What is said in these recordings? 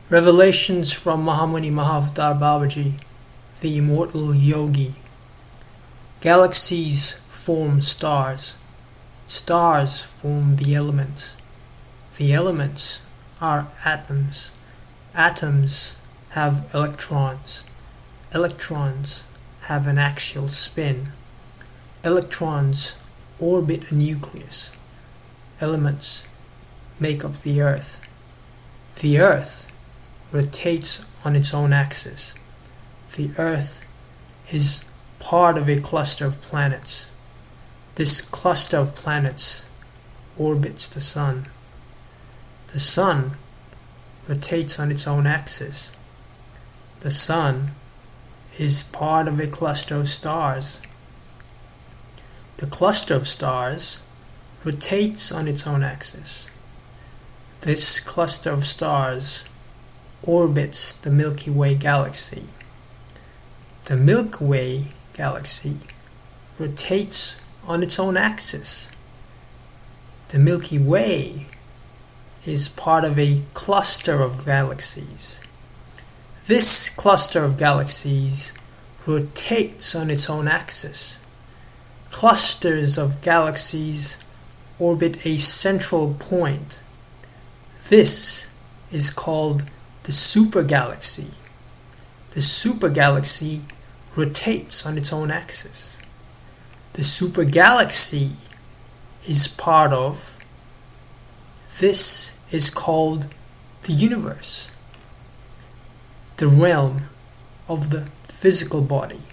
Revelations from Mahamuni Mahavatar Babaji, the Immortal Yogi. Galaxies form stars. Stars form the elements. The elements are atoms. Atoms have electrons. Electrons have an axial spin. Electrons orbit a nucleus. Elements make up the Earth. The Earth rotates on its own axis. The Earth is part of a cluster of planets. This cluster of planets orbits the Sun. The Sun rotates on its own axis. The Sun is part of a cluster of stars. The cluster of stars rotates on its own axis. This cluster of stars orbits the Milky Way galaxy. The Milky Way galaxy rotates on its own axis. The Milky Way is part of a cluster of galaxies. This cluster of galaxies rotates on its own axis. Clusters of galaxies orbit a central point. This is called the supergalaxy. The supergalaxy rotates on its own axis. The supergalaxy is part of. This is called the universe, the realm of the physical body,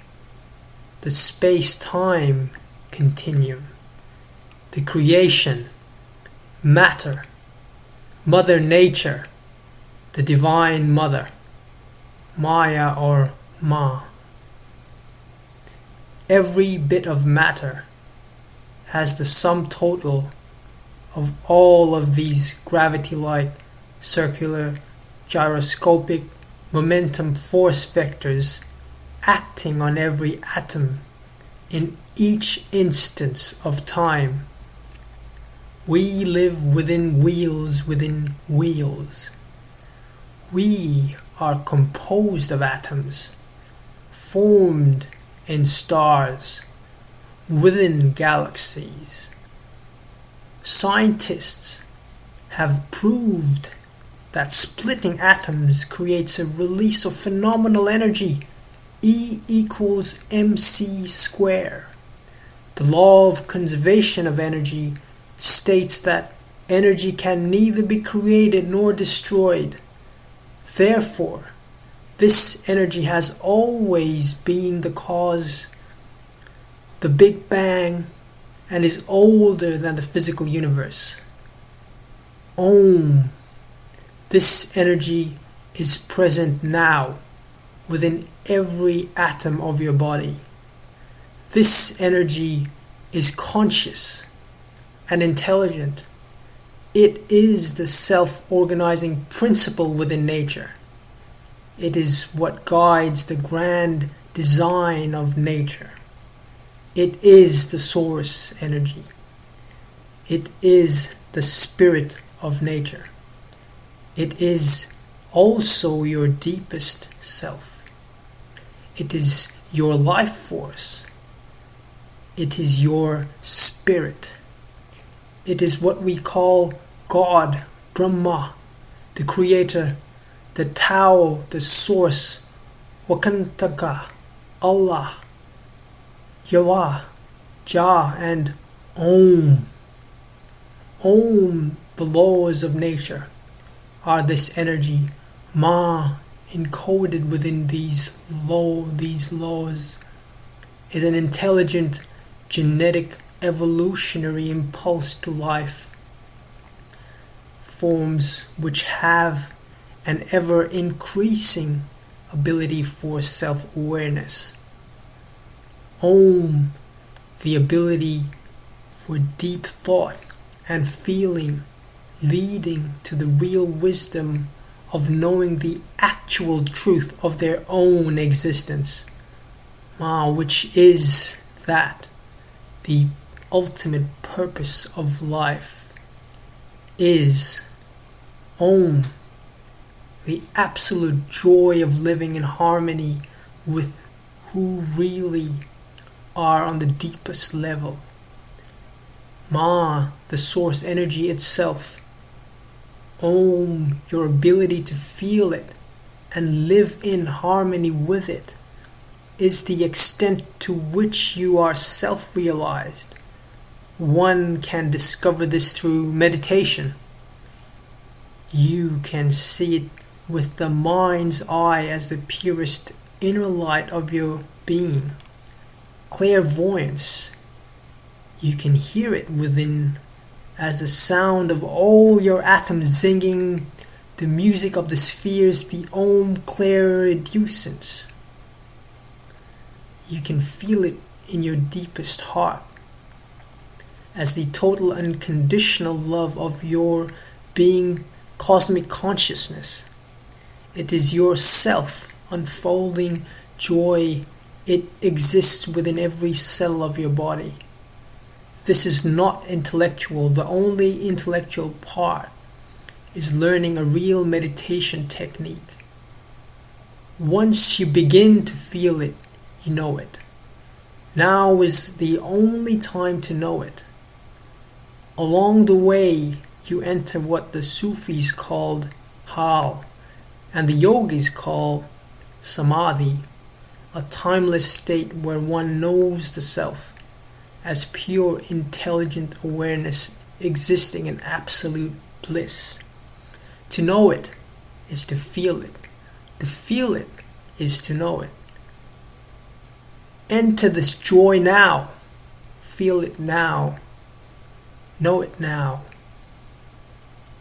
the space-time continuum, the creation, matter, Mother Nature, the Divine Mother, Maya or Ma. Every bit of matter has the sum total of all of these gravity-like, circular, gyroscopic, momentum force vectors acting on every atom in each instance of time. We live within wheels within wheels. We are composed of atoms, formed in stars, within galaxies. Scientists have proved that splitting atoms creates a release of phenomenal energy, E equals mc squared. The law of conservation of energy states that energy can neither be created nor destroyed. Therefore, this energy has always been the cause, the Big Bang, and is older than the physical universe. Om. This energy is present now within every atom of your body. This energy is conscious and intelligent. It is the self-organizing principle within nature. It is what guides the grand design of nature. It is the source energy. It is the spirit of nature. It is also your deepest self. It is your life force. It is your spirit. It is what we call God, Brahma, the creator, the Tao, the source, Wakantaka, Allah, Yahweh, Jah, and Om. Om, the laws of nature, are this energy, Ma, encoded within these laws, is an intelligent, genetic, evolutionary impulse to life. Forms which have an ever-increasing ability for self-awareness. Om, the ability for deep thought and feeling, leading to the real wisdom of knowing the actual truth of their own existence, which is that the ultimate purpose of life is Om, the absolute joy of living in harmony with who really are on the deepest level. Ma, the source energy itself. Om, your ability to feel it and live in harmony with it is the extent to which you are self-realized. One can discover this through meditation. You can see it with the mind's eye as the purest inner light of your being. Clairvoyance. You can hear it within as the sound of all your atoms singing the music of the spheres, the Om clairducence. You can feel it in your deepest heart as the total unconditional love of your being, cosmic consciousness. It is your self unfolding joy. It exists within every cell of your body. This is not intellectual. The only intellectual part is learning a real meditation technique. Once you begin to feel it, you know it. Now is the only time to know it. Along the way, you enter what the Sufis called hal and the yogis call samadhi, a timeless state where one knows the self as pure intelligent awareness existing in absolute bliss. To know it is to feel it. To feel it is to know it. Enter this joy now. Feel it now. Know it now.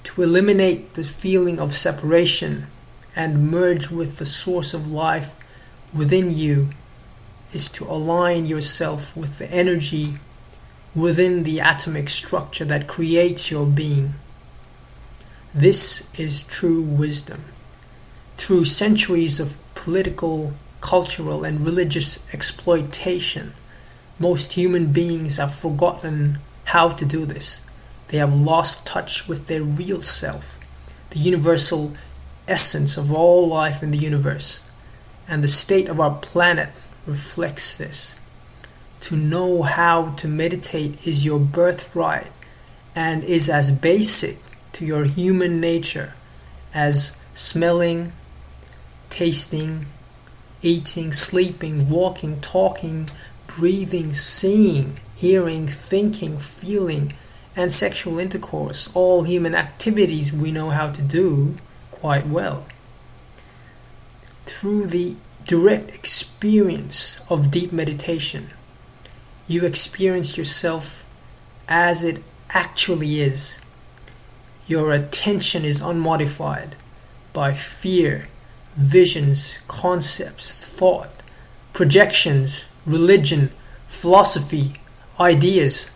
To eliminate the feeling of separation and merge with the source of life within you is to align yourself with the energy within the atomic structure that creates your being. This is true wisdom. Through centuries of political, cultural, and religious exploitation, most human beings have forgotten how to do this. They have lost touch with their real self, the universal essence of all life in the universe, and the state of our planet reflects this. To know how to meditate is your birthright and is as basic to your human nature as smelling, tasting, eating, sleeping, walking, talking, breathing, seeing, hearing, thinking, feeling, and sexual intercourse. All human activities we know how to do quite well. Through the direct experience of deep meditation, you experience yourself as it actually is. Your attention is unmodified by fear, visions, concepts, thought, projections, religion, philosophy, ideas,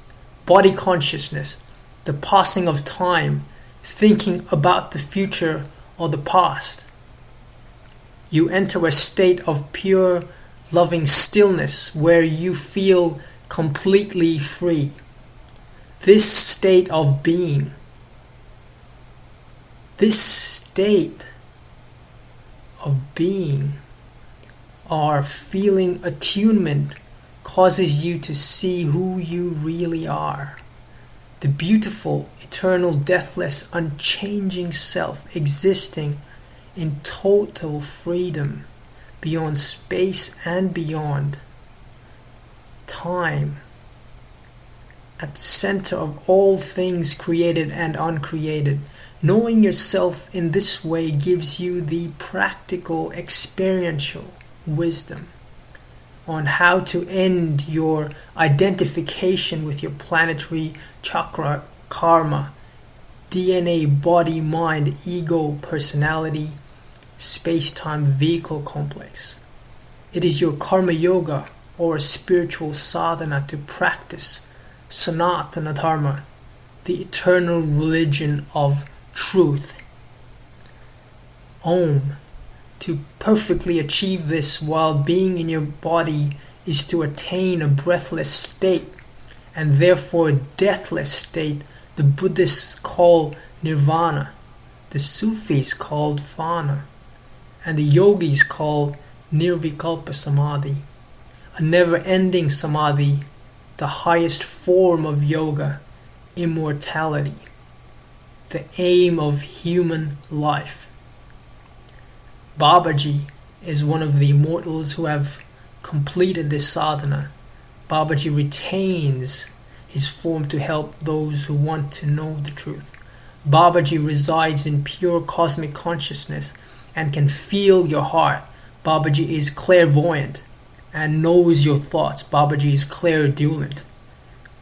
body consciousness, the passing of time, thinking about the future or the past. You enter a state of pure, loving stillness where you feel completely free. This state of being, our feeling attunement causes you to see who you really are. The beautiful, eternal, deathless, unchanging self existing in total freedom beyond space and beyond time, at the center of all things created and uncreated. Knowing yourself in this way gives you the practical, experiential wisdom on how to end your identification with your planetary chakra, karma, DNA, body, mind, ego, personality, space-time vehicle complex. It is your karma yoga or spiritual sadhana to practice Sanatana Dharma, the eternal religion of truth. Om. To perfectly achieve this while being in your body is to attain a breathless state, and therefore a deathless state the Buddhists call nirvana. The the Sufis called Fana, and the yogis call Nirvikalpa Samadhi, a never-ending samadhi, the highest form of yoga, immortality, the aim of human life. Babaji is one of the immortals who have completed this sadhana. Babaji retains his form to help those who want to know the truth. Babaji resides in pure cosmic consciousness and can feel your heart. Babaji is clairvoyant and knows your thoughts. Babaji is clairaudible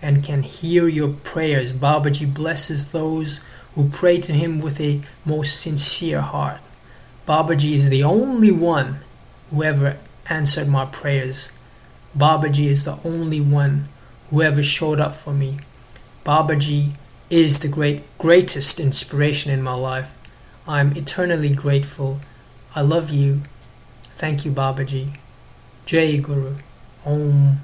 and can hear your prayers. Babaji blesses those who pray to him with a most sincere heart. Babaji is the only one who ever answered my prayers. Babaji is the only one who ever showed up for me. Babaji is the greatest inspiration in my life. I'm eternally grateful. I love you. Thank you, Babaji. Jai Guru. Om.